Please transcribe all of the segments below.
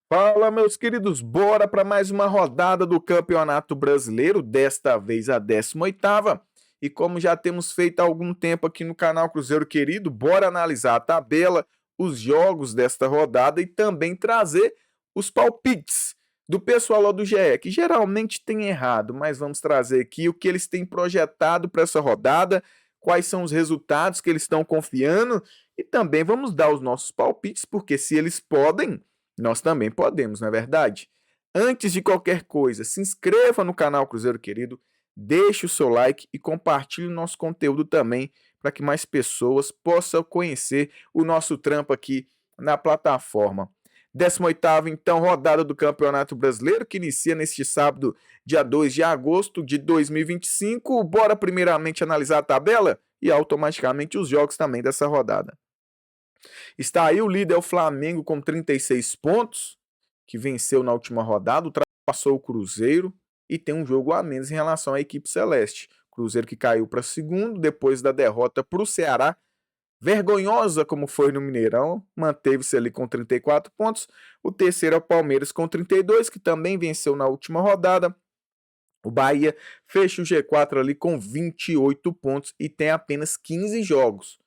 Fala, meus queridos, bora para mais uma rodada do Campeonato Brasileiro, desta vez a 18ª. E como já temos feito há algum tempo aqui no canal Cruzeiro Querido, bora analisar a tabela, os jogos desta rodada e também trazer os palpites do pessoal lá do GE, que geralmente tem errado, mas vamos trazer aqui o que eles têm projetado para essa rodada, quais são os resultados que eles estão confiando e também vamos dar os nossos palpites, porque se eles podem, nós também podemos, não é verdade? Antes de qualquer coisa, se inscreva no canal Cruzeiro Querido, deixe o seu like e compartilhe o nosso conteúdo também para que mais pessoas possam conhecer o nosso trampo aqui na plataforma. 18ª, então, rodada do Campeonato Brasileiro, que inicia neste sábado, dia 2 de agosto de 2025. Bora primeiramente analisar a tabela e automaticamente os jogos também dessa rodada. Está aí o líder, o Flamengo, com 36 pontos, que venceu na última rodada, ultrapassou o Cruzeiro e tem um jogo a menos em relação à equipe celeste. Cruzeiro que caiu para segundo depois da derrota para o Ceará, vergonhosa como foi no Mineirão, manteve-se ali com 34 pontos. O terceiro é o Palmeiras com 32, que também venceu na última rodada. O Bahia fecha o G4 ali com 28 pontos e tem apenas 15 jogos.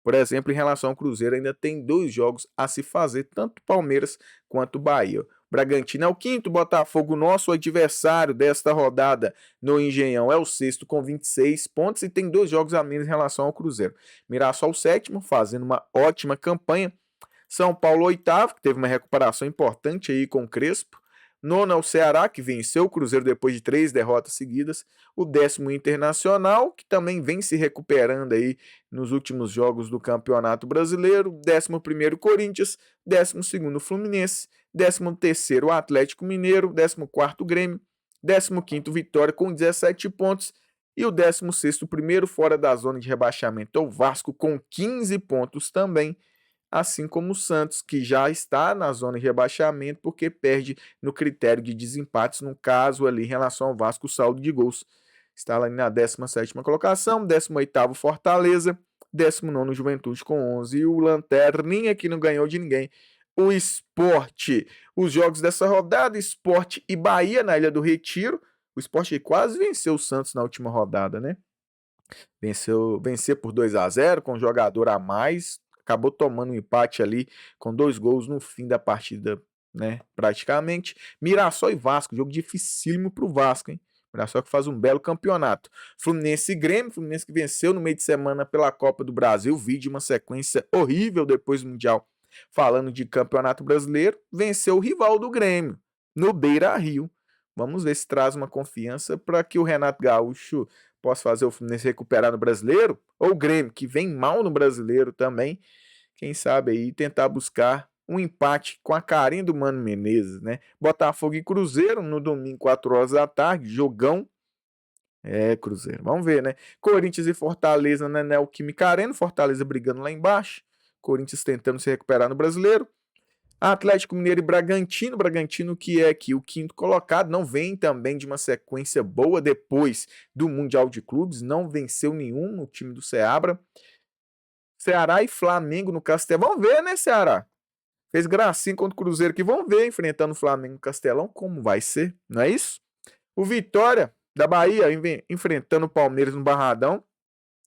Por exemplo, em relação ao Cruzeiro, ainda tem 2 jogos a se fazer, tanto Palmeiras quanto Bahia. Bragantino é o quinto, Botafogo, nosso adversário desta rodada no Engenhão, é o sexto com 26 pontos e tem 2 jogos a menos em relação ao Cruzeiro. Mirassol, o sétimo, fazendo uma ótima campanha. São Paulo, oitavo, que teve uma recuperação importante aí com o Crespo. Nono é o Ceará, que venceu o Cruzeiro depois de 3 derrotas seguidas. O décimo Internacional, que também vem se recuperando aí nos últimos jogos do Campeonato Brasileiro. 11º Corinthians, 12º Fluminense, 13º Atlético Mineiro, 14º Grêmio, 15º Vitória com 17 pontos. E o 16º, primeiro fora da zona de rebaixamento, é o Vasco com 15 pontos também, assim como o Santos, que já está na zona de rebaixamento porque perde no critério de desempates, no caso ali em relação ao Vasco, o saldo de gols. Está lá na 17ª colocação, 18º Fortaleza, 19º Juventude com 11 e o Lanterninha que não ganhou de ninguém, o Sport. Os jogos dessa rodada, Sport e Bahia na Ilha do Retiro. O Sport quase venceu o Santos na última rodada, né? Vencer por 2-0 com um jogador a mais, acabou tomando um empate ali com 2 gols no fim da partida, né, praticamente. Mirassol e Vasco, jogo dificílimo pro Vasco, hein? Mirassol que faz um belo campeonato. Fluminense e Grêmio, Fluminense que venceu no meio de semana pela Copa do Brasil, vídeo uma sequência horrível depois do Mundial. Falando de Campeonato Brasileiro, venceu o rival do Grêmio no Beira-Rio. Vamos ver se traz uma confiança para que o Renato Gaúcho possa fazer o Fluminense recuperar no Brasileiro, ou o Grêmio, que vem mal no Brasileiro também, quem sabe aí tentar buscar um empate com a carinha do Mano Menezes, né? Botafogo e Cruzeiro no domingo, 4 horas da tarde, jogão. É, Cruzeiro, vamos ver, né? Corinthians e Fortaleza na Neoquímica Arena, Fortaleza brigando lá embaixo, Corinthians tentando se recuperar no Brasileiro. Atlético Mineiro e Bragantino, Bragantino que é aqui o quinto colocado, não vem também de uma sequência boa depois do Mundial de Clubes, não venceu nenhum no time do Seabra. Ceará e Flamengo no Castelão, vamos ver, né, Ceará? Fez gracinha contra o Cruzeiro aqui, vamos ver, enfrentando o Flamengo no Castelão, como vai ser, não é isso? O Vitória da Bahia enfrentando o Palmeiras no Barradão,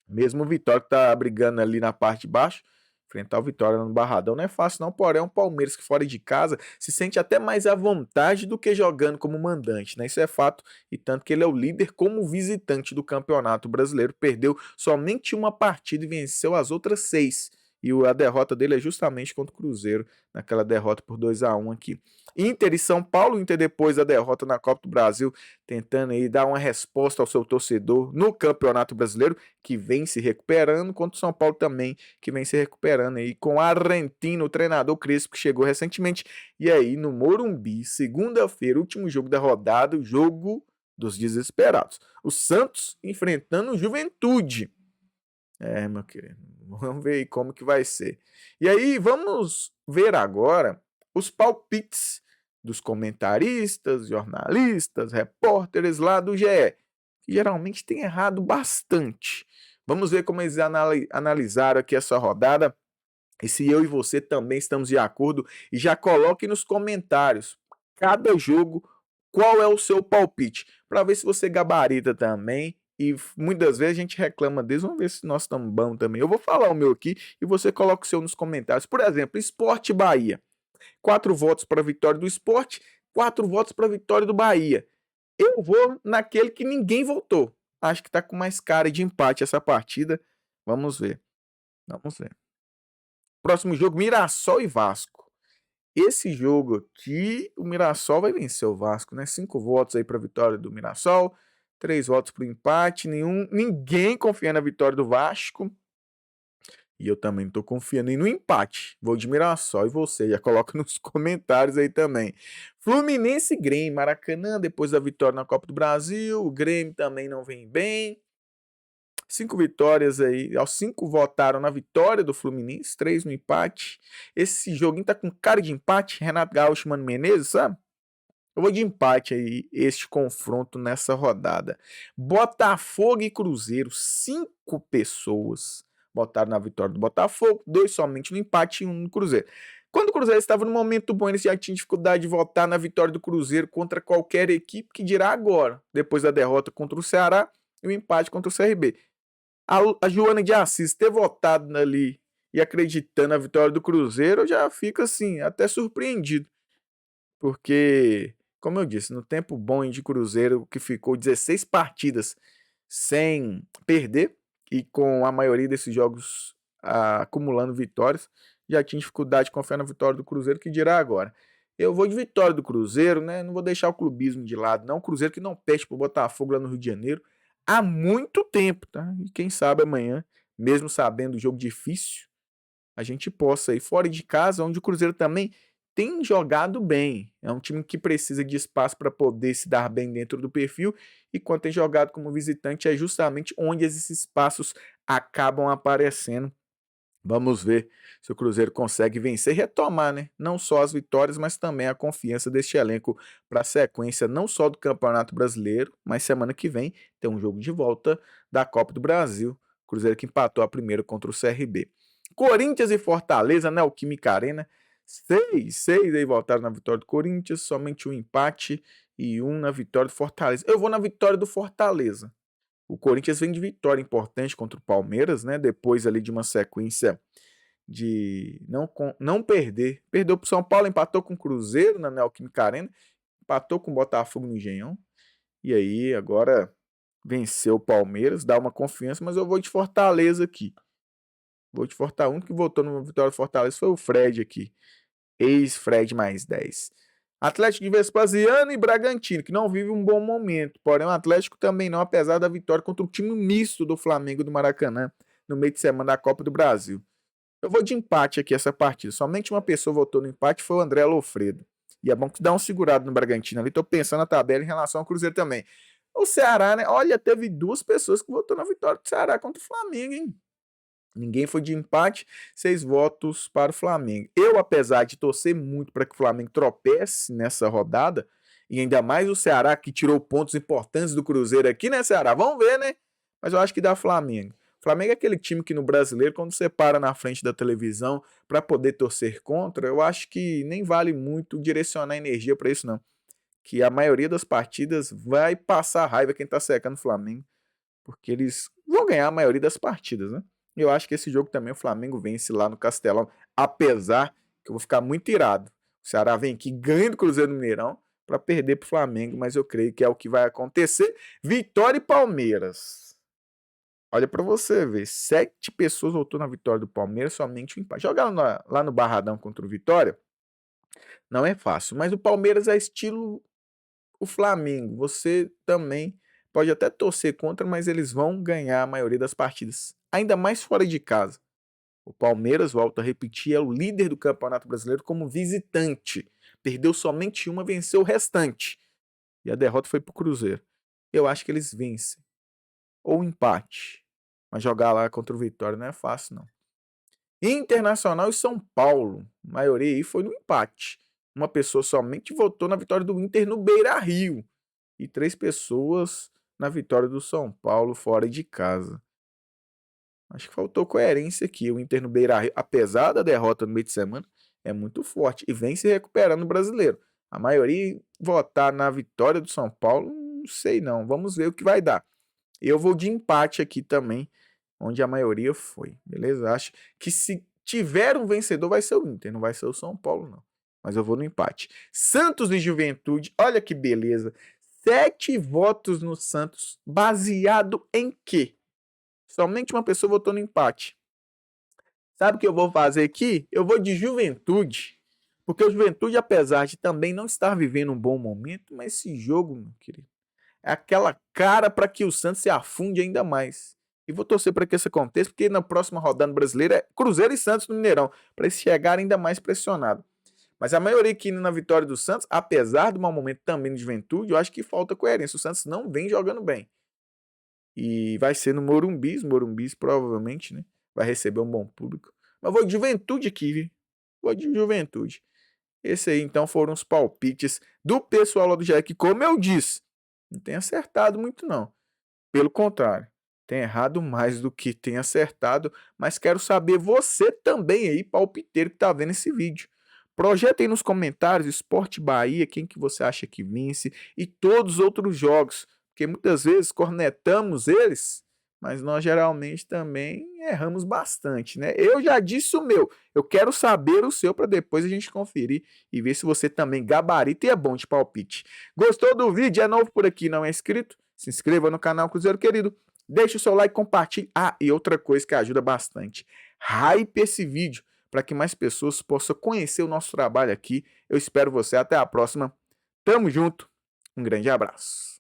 mesmo o Vitória que tá brigando ali na parte de baixo, enfrentar o Vitória no Barradão não é fácil não, porém é um Palmeiras que fora de casa se sente até mais à vontade do que jogando como mandante, né? Isso é fato, e tanto que ele é o líder como visitante do Campeonato Brasileiro, perdeu somente uma partida e venceu as outras 6. E a derrota dele é justamente contra o Cruzeiro, naquela derrota por 2-1 aqui. Inter e São Paulo, Inter depois da derrota na Copa do Brasil, tentando aí dar uma resposta ao seu torcedor no Campeonato Brasileiro, que vem se recuperando, contra o São Paulo também, que vem se recuperando aí com o argentino, o treinador Crespo, que chegou recentemente. E aí, no Morumbi, segunda-feira, último jogo da rodada, o jogo dos desesperados. O Santos enfrentando o Juventude. É, meu querido, vamos ver aí como que vai ser. E aí, vamos ver agora os palpites dos comentaristas, jornalistas, repórteres lá do GE, que geralmente tem errado bastante. Vamos ver como eles analisaram aqui essa rodada E se eu e você também estamos de acordo, e já coloque nos comentários, cada jogo, qual é o seu palpite, para ver se você gabarita também. E muitas vezes a gente reclama deles, vamos ver se nós estamos bons também. Eu vou falar o meu aqui e você coloca o seu nos comentários. Por exemplo, Sport Bahia. 4 votos para a vitória do Sport, 4 votos para a vitória do Bahia. Eu vou naquele que ninguém votou. Acho que está com mais cara de empate essa partida. Vamos ver. Vamos ver. Próximo jogo, Mirassol e Vasco. Esse jogo aqui, o Mirassol vai vencer o Vasco, né? 5 votos aí para a vitória do Mirassol, 3 votos para o empate, ninguém confia na vitória do Vasco. E eu também não tô confiando no empate. Vou de Mirassol e você, já coloca nos comentários aí também. Fluminense e Grêmio, Maracanã, depois da vitória na Copa do Brasil, o Grêmio também não vem bem. 5 vitórias aí, aos 5 votaram na vitória do Fluminense, 3 no empate. Esse joguinho tá com cara de empate, Renato Gaúcho e Mano Menezes, sabe? Eu vou de empate aí, este confronto nessa rodada. Botafogo e Cruzeiro, 5 pessoas votaram na vitória do Botafogo, 2 somente no empate e 1 no Cruzeiro. Quando o Cruzeiro estava no momento bom, eles já tinham dificuldade de votar na vitória do Cruzeiro contra qualquer equipe, que dirá agora, depois da derrota contra o Ceará e o empate contra o CRB. A Joana de Assis ter votado ali e acreditando na vitória do Cruzeiro, eu já fico assim, até surpreendido. Porque, como eu disse, no tempo bom de Cruzeiro, que ficou 16 partidas sem perder e com a maioria desses jogos acumulando vitórias, já tinha dificuldade de confiar na vitória do Cruzeiro, que dirá agora. Eu vou de vitória do Cruzeiro, né? Não vou deixar o clubismo de lado, não. O Cruzeiro que não perde pro Botafogo lá no Rio de Janeiro há muito tempo, tá? E quem sabe amanhã, mesmo sabendo o jogo difícil, a gente possa ir fora de casa, onde o Cruzeiro também tem jogado bem. É um time que precisa de espaço para poder se dar bem dentro do perfil, e quando tem jogado como visitante é justamente onde esses espaços acabam aparecendo. Vamos ver se o Cruzeiro consegue vencer e retomar, né? Não só as vitórias, mas também a confiança deste elenco para a sequência, não só do Campeonato Brasileiro, mas semana que vem tem um jogo de volta da Copa do Brasil. Cruzeiro que empatou a primeira contra o CRB. Corinthians e Fortaleza, Neoquímica Arena. 6 aí voltaram na vitória do Corinthians, somente um empate e um na vitória do Fortaleza. Eu vou na vitória do Fortaleza. O Corinthians vem de vitória importante contra o Palmeiras, né? Depois ali de uma sequência de não perder. Perdeu para o São Paulo, empatou com o Cruzeiro na Neoquímica Arena, empatou com o Botafogo no Engenhão. E aí agora venceu o Palmeiras, dá uma confiança, mas eu vou de Fortaleza aqui. Vou de Fortaleza. O único que votou numa vitória do Fortaleza foi o Fred aqui. Ex-Fred mais 10. Atlético de Vespasiano e Bragantino, que não vive um bom momento. Porém, o Atlético também não, apesar da vitória contra o time misto do Flamengo do Maracanã no meio de semana da Copa do Brasil. Eu vou de empate aqui essa partida. Somente uma pessoa votou no empate, foi o André Lofredo. E é bom que dá um segurado no Bragantino ali. Tô pensando na tabela em relação ao Cruzeiro também. O Ceará, né? Olha, teve 2 pessoas que votou na vitória do Ceará contra o Flamengo, hein? Ninguém foi de empate, 6 votos para o Flamengo. Eu, apesar de torcer muito para que o Flamengo tropece nessa rodada, e ainda mais o Ceará, que tirou pontos importantes do Cruzeiro aqui, né, Ceará? Vamos ver, né? Mas eu acho que dá Flamengo. O Flamengo é aquele time que no brasileiro, quando você para na frente da televisão para poder torcer contra, eu acho que nem vale muito direcionar energia para isso, não. Que a maioria das partidas vai passar raiva quem tá secando o Flamengo, porque eles vão ganhar a maioria das partidas, né? Eu acho que esse jogo também o Flamengo vence lá no Castelão, apesar que eu vou ficar muito irado. O Ceará vem aqui, ganha do Cruzeiro no Mineirão para perder para o Flamengo, mas eu creio que é o que vai acontecer. Vitória e Palmeiras. Olha para você ver, 7 pessoas votou na vitória do Palmeiras, somente um empate. Jogar lá no Barradão contra o Vitória não é fácil, mas o Palmeiras é estilo o Flamengo. Você também pode até torcer contra, mas eles vão ganhar a maioria das partidas, ainda mais fora de casa. O Palmeiras, volto a repetir, é o líder do Campeonato Brasileiro como visitante. Perdeu somente uma, venceu o restante. E a derrota foi para o Cruzeiro. Eu acho que eles vencem. Ou empate. Mas jogar lá contra o Vitória não é fácil, não. Internacional e São Paulo. A maioria aí foi no empate. Uma pessoa somente votou na vitória do Inter no Beira-Rio. E 3 pessoas na vitória do São Paulo fora de casa. Acho que faltou coerência aqui. O Inter no Beira-Rio, apesar da derrota no meio de semana, é muito forte e vem se recuperando no Brasileiro. A maioria votar na vitória do São Paulo, não sei não. Vamos ver o que vai dar. Eu vou de empate aqui também, onde a maioria foi, beleza? Acho que se tiver um vencedor vai ser o Inter, não vai ser o São Paulo, não. Mas eu vou no empate. Santos e Juventude, olha que beleza. 7 votos no Santos, baseado em quê? Somente uma pessoa votou no empate. Sabe o que eu vou fazer aqui? Eu vou de Juventude. Porque o Juventude, apesar de também não estar vivendo um bom momento, mas esse jogo, meu querido, é aquela cara para que o Santos se afunde ainda mais. E vou torcer para que isso aconteça, porque na próxima rodada brasileira é Cruzeiro e Santos no Mineirão, para eles chegarem ainda mais pressionados. Mas a maioria aqui na vitória do Santos, apesar do mau momento também de Juventude, eu acho que falta coerência. O Santos não vem jogando bem. E vai ser no Morumbi, os Morumbis provavelmente, né? Vai receber um bom público. Mas vou de Juventude aqui, viu? Vou de Juventude. Esse aí, então, foram os palpites do pessoal lá do GE, que, como eu disse, não tem acertado muito, não. Pelo contrário, tem errado mais do que tem acertado, mas quero saber você também aí, palpiteiro que tá vendo esse vídeo. Projeta aí nos comentários Sport Bahia, quem que você acha que vence e todos os outros jogos, porque muitas vezes cornetamos eles, mas nós geralmente também erramos bastante, né? Eu já disse o meu, eu quero saber o seu para depois a gente conferir e ver se você também gabarita e é bom de palpite. Gostou do vídeo? É novo por aqui, não é inscrito? Se inscreva no canal Cruzeiro Querido, deixe o seu like, compartilhe. Ah, e outra coisa que ajuda bastante, hype esse vídeo para que mais pessoas possam conhecer o nosso trabalho aqui. Eu espero você. Até a próxima. Tamo junto. Um grande abraço.